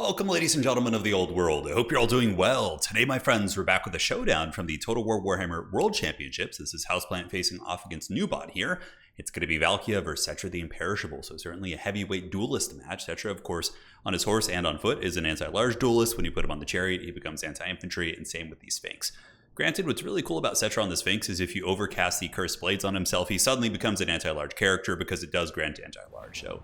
Welcome, ladies and gentlemen of the old world. I hope you're all doing well. Today, my friends, we're back with a showdown from the Total War Warhammer World Championships. This is Houseplant facing off against Newbot here. It's going to be Valkia versus Cetra the Imperishable, so certainly a heavyweight duelist match. Cetra, of course, on his horse and on foot, is an anti-large duelist. When you put him on the chariot, he becomes anti-infantry, and same with the Sphinx. Granted, what's really cool about Cetra on the Sphinx is if you overcast the Cursed Blades on himself, he suddenly becomes an anti-large character because it does grant anti-large, so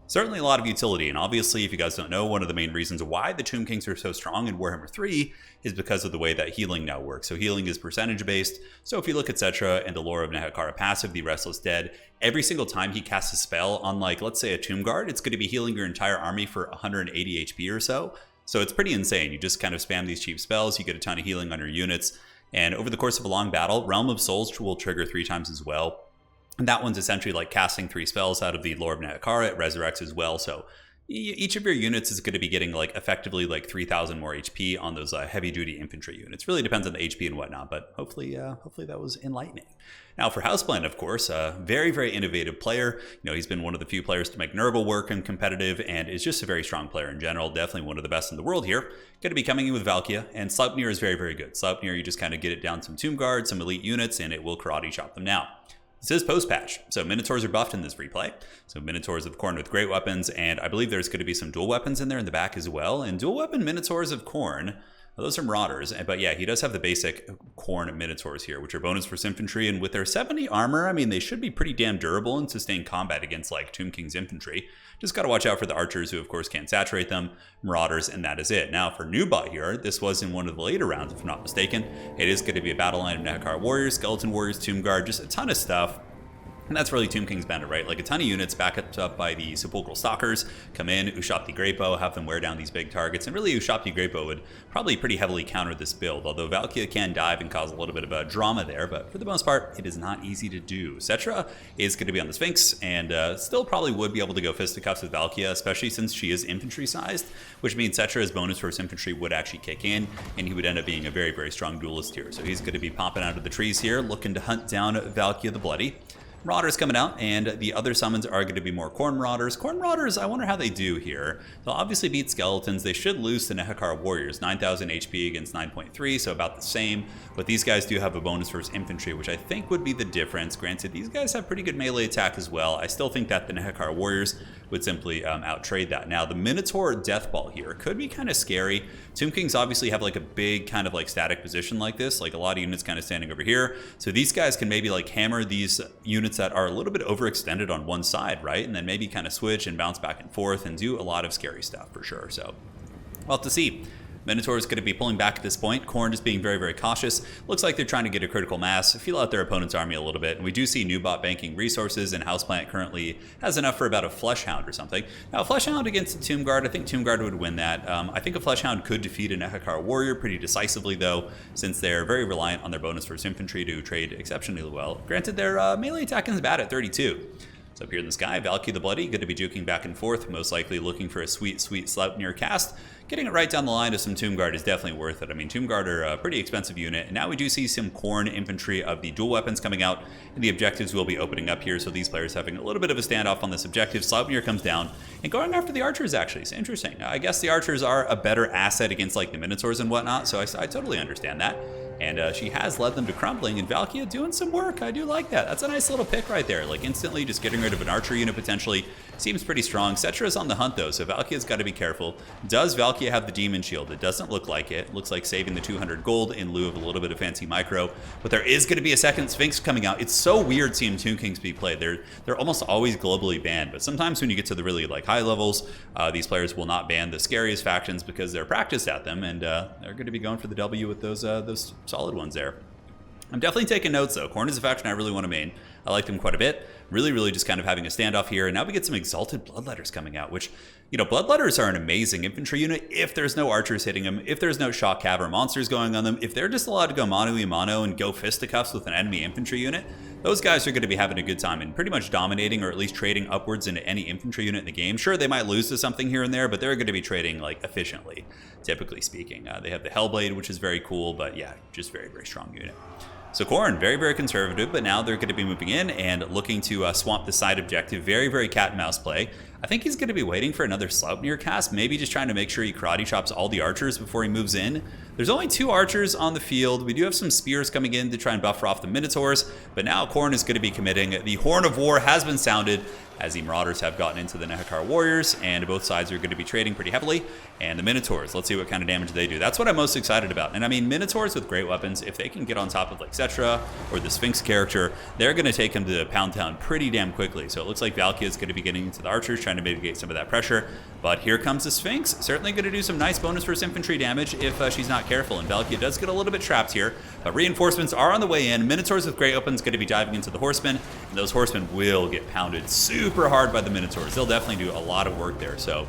certainly a lot of utility. And obviously, if you guys don't know, one of the main reasons why the Tomb Kings are so strong in Warhammer 3 is because of the way that healing now works. So healing is percentage based. So if you look at Cetra and the Lore of Nehekara passive, the Restless Dead, every single time he casts a spell on, like, let's say a Tomb Guard, it's going to be healing your entire army for 180 HP or so. So it's pretty insane. You just kind of spam these cheap spells, you get a ton of healing on your units, and over the course of a long battle, Realm of Souls will trigger 3 times as well. And that one's essentially like casting 3 spells out of the Lore of Nehekara. It resurrects as well. So each of your units is going to be getting like effectively like 3,000 more HP on those heavy duty infantry units. Really depends on the HP and whatnot, but hopefully that was enlightening. Now for Houseplant, of course, a very, very innovative player. You know, he's been one of the few players to make Nurgle work and competitive, and is just a very strong player in general. Definitely one of the best in the world here. Going to be coming in with Valkia, and Sleipnir is very, very good. Sleipnir, you just kind of get it down some Tomb Guards, some elite units, and it will karate chop them now. This is post-patch, so Minotaurs are buffed in this replay. So Minotaurs of Khorne with great weapons, and I believe there's going to be some dual weapons in there in the back as well. And dual weapon Minotaurs of Khorne, well, those are Marauders, but yeah, he does have the basic Khorne Minotaurs here, which are bonus for infantry, and with their 70 armor, I mean, they should be pretty damn durable and sustain combat against, like, Tomb King's infantry. Just got to watch out for the archers, who, of course, can't saturate them, Marauders, and that is it. Now, for Newbot here, this was in one of the later rounds, if I'm not mistaken. It is going to be a battle line of Nehekara Warriors, Skeleton Warriors, Tomb Guard, just a ton of stuff. And that's really Tomb King's banner, right? Like a ton of units backed up by the Sepulchral Stalkers come in, Ushop the Great Bow, have them wear down these big targets. And really, Ushop the Great Bow would probably pretty heavily counter this build, although Valkia can dive and cause a little bit of a drama there. But for the most part, it is not easy to do. Cetra is going to be on the Sphinx, and still probably would be able to go fisticuffs with Valkia, especially since she is infantry-sized, which means Cetra's bonus for his infantry would actually kick in, and he would end up being a very, very strong duelist here. So he's going to be popping out of the trees here, looking to hunt down Valkia the Bloody. Marauders coming out, and the other summons are going to be more Khorne Marauders. Khorne Marauders, I wonder how they do here. They'll obviously beat Skeletons. They should lose to Nehekara Warriors, 9,000 HP against 9.3, so about the same. But these guys do have a bonus versus infantry, which I think would be the difference. Granted, these guys have pretty good melee attack as well. I still think that the Nehekara Warriors would simply out-trade that. Now, the Minotaur Death Ball here could be kind of scary. Tomb Kings obviously have like a big kind of like static position like this, like a lot of units kind of standing over here. So these guys can maybe like hammer these units that are a little bit overextended on one side, right? And then maybe kind of switch and bounce back and forth and do a lot of scary stuff for sure. So we'll have to see. Minotaur is going to be pulling back at this point. Khorne is being very, very cautious. Looks like they're trying to get a critical mass, feel out their opponent's army a little bit. And we do see Newbot banking resources, and Houseplant currently has enough for about a Fleshhound or something. Now, a Fleshhound against a Tomb Guard, I think Tomb Guard would win that. I think a Fleshhound could defeat a Nehekara Warrior pretty decisively, though, since they're very reliant on their bonus versus infantry to trade exceptionally well. Granted, their melee attack is bad at 32. So up here in the sky, Valkia the Bloody, going to be juking back and forth, most likely looking for a sweet, sweet Sleipnir cast. Getting it right down the line of some Tomb Guard is definitely worth it. I mean, Tomb Guard are a pretty expensive unit, and now we do see some Khorne infantry of the dual weapons coming out, and the objectives will be opening up here, so these players having a little bit of a standoff on this objective. Sleipnir comes down, and going after the archers, actually. It's interesting. I guess the archers are a better asset against, like, the Minotaurs and whatnot, so I totally understand that. And she has led them to crumbling, and Valkia doing some work. I do like that. That's a nice little pick right there. Like, instantly just getting rid of an archer unit potentially seems pretty strong. Cetra's on the hunt, though, so Valkia's got to be careful. Does Valkia have the Demon Shield? It doesn't look like it. Looks like saving the 200 gold in lieu of a little bit of fancy micro. But there is going to be a second Sphinx coming out. It's so weird seeing Tomb Kings be played. They're almost always globally banned, but sometimes when you get to the really, like, high levels, these players will not ban the scariest factions because they're practiced at them, and they're going to be going for the W with those solid ones there. I'm definitely taking notes, though. Khorne is a faction I really want to main. I like them quite a bit. Really, really just kind of having a standoff here. And now we get some Exalted Bloodletters coming out, which, you know, Bloodletters are an amazing infantry unit if there's no archers hitting them, if there's no shock cav or monsters going on them, if they're just allowed to go mano-a-mano and go fisticuffs with an enemy infantry unit, those guys are going to be having a good time and pretty much dominating or at least trading upwards into any infantry unit in the game. Sure, they might lose to something here and there, but they're going to be trading, like, efficiently, typically speaking. They have the Hellblade, which is very cool, but yeah, just very, very strong unit. So Khorne, very, very conservative, but now they're going to be moving in and looking to swamp the side objective. Very, very cat and mouse play. I think he's going to be waiting for another Sleipnir cast, maybe just trying to make sure he karate chops all the archers before he moves in. There's only 2 archers on the field. We do have some spears coming in to try and buffer off the Minotaurs, but now Khorne is going to be committing. The Horn of War has been sounded as the Marauders have gotten into the Nehekar warriors, and both sides are going to be trading pretty heavily. And the Minotaurs, let's see what kind of damage they do. That's what I'm most excited about. And I mean, Minotaurs with great weapons, if they can get on top of like Cetra or the Sphinx character, they're going to take him to Pound Town pretty damn quickly. So it looks like Valkia is going to be getting into the archers, trying to mitigate some of that pressure. But here comes the Sphinx, certainly going to do some nice bonus versus infantry damage if she's not careful. And Valkia does get a little bit trapped here, but reinforcements are on the way in. Minotaurs with great weapons going to be diving into the Horsemen, and those Horsemen will get pounded super hard by the Minotaurs. They'll definitely do a lot of work there. So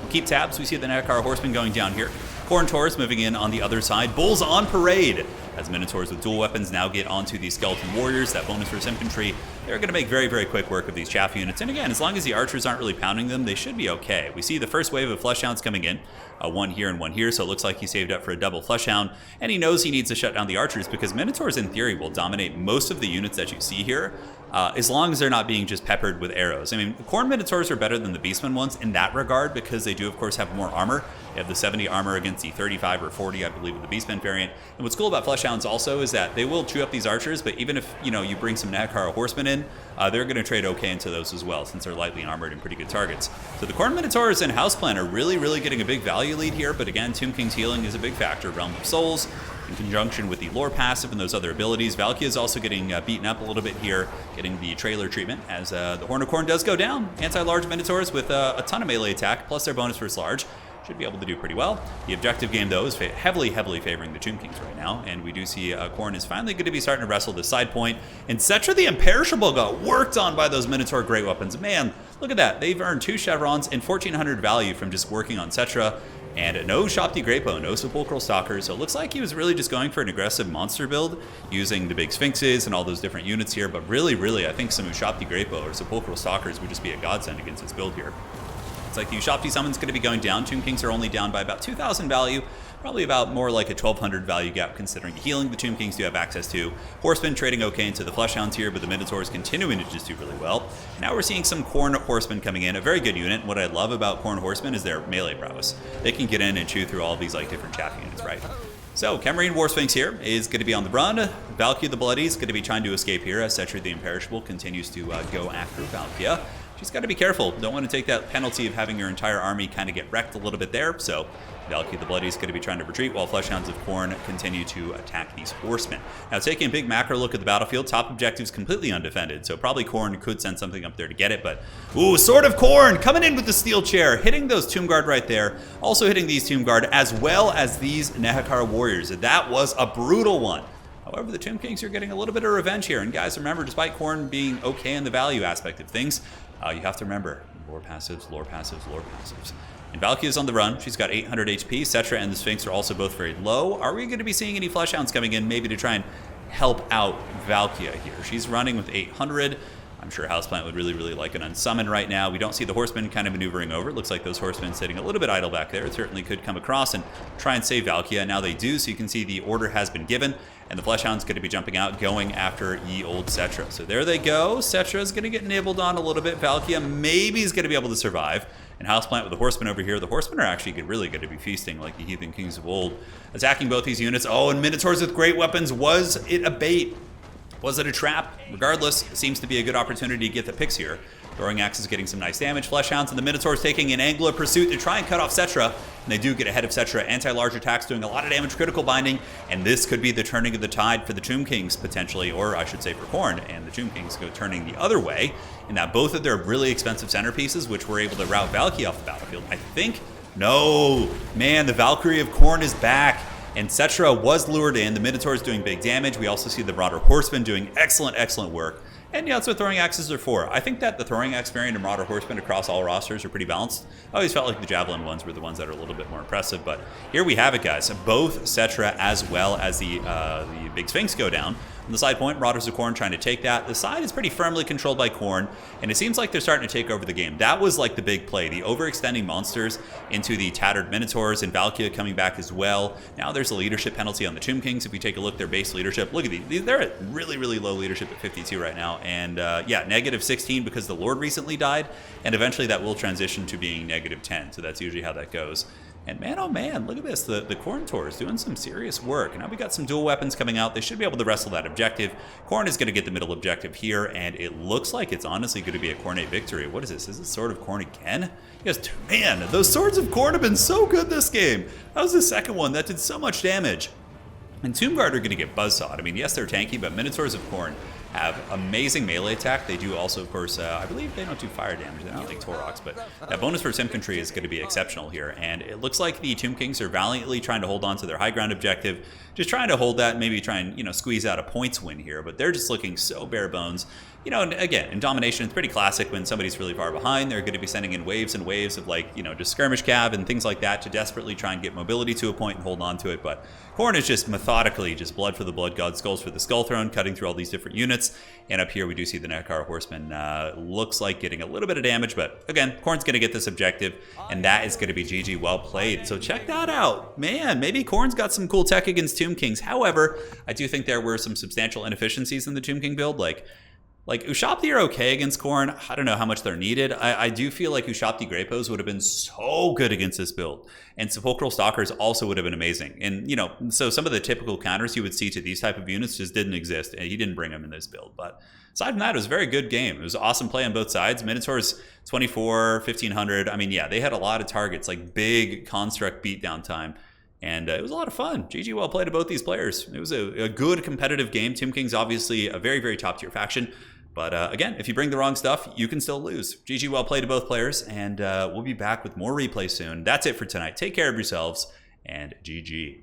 we'll keep tabs. We see the Nehekar Horsemen going down here. Khorne Taurus moving in on the other side. Bulls on parade as Minotaurs with dual weapons now get onto the Skeleton Warriors. That bonus versus infantry, they're going to make very, very quick work of these chaff units. And again, as long as the archers aren't really pounding them, they should be okay. We see the first wave of Fleshhounds coming in. One here and one here, so it looks like he saved up for a double Fleshhound. And he knows he needs to shut down the archers because Minotaurs, in theory, will dominate most of the units that you see here. As long as they're not being just peppered with arrows. I mean, Khorne Minotaurs are better than the Beastmen ones in that regard because they do, of course, have more armor. They have the 70 armor against the 35 or 40, I believe, of the Beastmen variant. And what's cool about Fleshhounds also is that they will chew up these archers, but even if, you know, you bring some Nehekar horsemen in, they're going to trade okay into those as well since they're lightly armored and pretty good targets. So the Khorne Minotaurs and Houseplan are really, really getting a big value lead here, but again, Tomb King's healing is a big factor. Realm of Souls, in conjunction with the lore passive and those other abilities. Valkia is also getting beaten up a little bit here, getting the trailer treatment as the Horn of Khorne does go down. Anti-large Minotaurs with a ton of melee attack, plus their bonus versus large. Should be able to do pretty well. The objective game, though, is heavily, heavily favoring the Tomb Kings right now, and we do see Khorne is finally going to be starting to wrestle the side point, and Cetra the Imperishable got worked on by those Minotaur great weapons. Man, look at that. They've earned 2 chevrons and 1,400 value from just working on Cetra. And no Shopti Greatbow, no Sepulchral Stalkers, so it looks like he was really just going for an aggressive monster build using the big Sphinxes and all those different units here, but really, really, I think some Shopti Greatbow or Sepulchral Stalkers would just be a godsend against this build here. It's like the Shopti summon's going to be going down. Tomb Kings are only down by about 2,000 value, probably about more like a 1,200 value gap considering the healing the Tomb Kings do have access to. Horsemen trading okay into the Fleshhounds here, but the Minotaurs continuing to just do really well. Now we're seeing some Khorne Horsemen coming in, a very good unit. What I love about Khorne Horsemen is their melee prowess. They can get in and chew through all these like different chaff units, right? So Camarine War Sphinx here is going to be on the run. Valkia the Bloody is going to be trying to escape here as Cetra the Imperishable continues to go after Valkia. She's got to be careful. Don't want to take that penalty of having your entire army kind of get wrecked a little bit there. So Valkia the Bloody is going to be trying to retreat while Fleshhounds of Khorne continue to attack these horsemen. Now taking a big macro look at the battlefield, top objective's completely undefended. So probably Khorne could send something up there to get it, but ooh, Sword of Khorne coming in with the steel chair, hitting those Tomb Guard right there. Also hitting these Tomb Guard as well as these Nehekar warriors. That was a brutal one. However, the Tomb Kings are getting a little bit of revenge here. And guys, remember, despite Khorne being okay in the value aspect of things, you have to remember, lore passives, lore passives, lore passives. And Valkia is on the run. She's got 800 HP. Cetra and the Sphinx are also both very low. Are we going to be seeing any Fleshhounds coming in maybe to try and help out Valkia here? She's running with 800. I'm sure Houseplant would really, really like an unsummon right now. We don't see the Horsemen kind of maneuvering over. It looks like those Horsemen sitting a little bit idle back there. It certainly could come across and try and save Valkia. Now they do, so you can see the order has been given. And the Fleshhound's going to be jumping out, going after ye old Cetra. So there they go. Cetra's going to get nibbled on a little bit. Valkia maybe is going to be able to survive. And Houseplant with the Horsemen over here. The Horsemen are actually really good to be feasting like the Heathen Kings of old. Attacking both these units. Oh, and Minotaurs with great weapons. Was it a bait? Was it a trap? Regardless, it seems to be a good opportunity to get the picks here. Throwing Axe is getting some nice damage. Fleshhounds and the Minotaurs taking an angular pursuit to try and cut off Cetra. And they do get ahead of Cetra. Anti-large attacks doing a lot of damage, critical binding. And this could be the turning of the tide for the Tomb Kings potentially, or I should say for Khorne. And the Tomb Kings go turning the other way. And now both of their really expensive centerpieces, which were able to rout Valkia off the battlefield. I think, no, man, the Valkyrie of Khorne is back. And Cetra was lured in. The Minotaurs doing big damage. We also see the Marauder Horsemen doing excellent, excellent work. And yeah, that's what throwing axes are for. I think that the throwing axe variant and Marauder Horsemen across all rosters are pretty balanced. I always felt like the Javelin ones were the ones that are a little bit more impressive. But here we have it, guys. Both Cetra as well as the Big Sphinx go down. On the side point, Marauders of Khorne trying to take that. The side is pretty firmly controlled by Khorne, and it seems like they're starting to take over the game. That was like the big play, the overextending monsters into the tattered Minotaurs, and Valkia coming back as well. Now there's a leadership penalty on the Tomb Kings. If we take a look at their base leadership, look at these. They're at really, really low leadership at 52 right now. And yeah, negative 16 because the Lord recently died, and eventually that will transition to being negative 10. So that's usually how that goes. And man, oh man, look at this. The Khorne Tour is doing some serious work. Now we got some dual weapons coming out. They should be able to wrestle that objective. Khorne is going to get the middle objective here, and it looks like it's honestly going to be a Khorne victory. What is this? Is this Sword of Khorne again? Yes, man, those Swords of Khorne have been so good this game. That was the second one. That did so much damage. And Tomb Guard are going to get buzzsawed. I mean, yes, they're tanky, but Minotaurs of Khorne have amazing melee attack. They do also, of course, I believe they don't do fire damage. They're not like Taurox, but that bonus for infantry is going to be exceptional here. And it looks like the Tomb Kings are valiantly trying to hold on to their high ground objective, just trying to hold that, maybe try and, you know, squeeze out a points win here. But they're just looking so bare bones. You know, and again, in domination, it's pretty classic when somebody's really far behind. They're going to be sending in waves and waves of, like, you know, just skirmish cav and things like that to desperately try and get mobility to a point and hold on to it. But Khorne is just methodically just blood for the blood god, skulls for the skull throne, cutting through all these different units. And up here we do see the Nekar horseman looks like getting a little bit of damage, but again, Khorne's going to get this objective, and that is going to be GG. Well played. So check that out. Man, maybe Khorne's got some cool tech against Tomb Kings. However, I do think there were some substantial inefficiencies in the Tomb King build. Like Ushabti are okay against Khorne. I don't know how much they're needed. I do feel like Ushabti Greypos would have been so good against this build. And Sepulchral Stalkers also would have been amazing. And, you know, so some of the typical counters you would see to these type of units just didn't exist. And he didn't bring them in this build. But aside from that, it was a very good game. It was awesome play on both sides. Minotaurs 24, 1500. I mean, yeah, they had a lot of targets, like big construct beatdown time. And it was a lot of fun. GG well played to both these players. It was a good competitive game. Tomb King's obviously a very, very top tier faction. But again, if you bring the wrong stuff, you can still lose. GG well played to both players, and we'll be back with more replay soon. That's it for tonight. Take care of yourselves, and GG.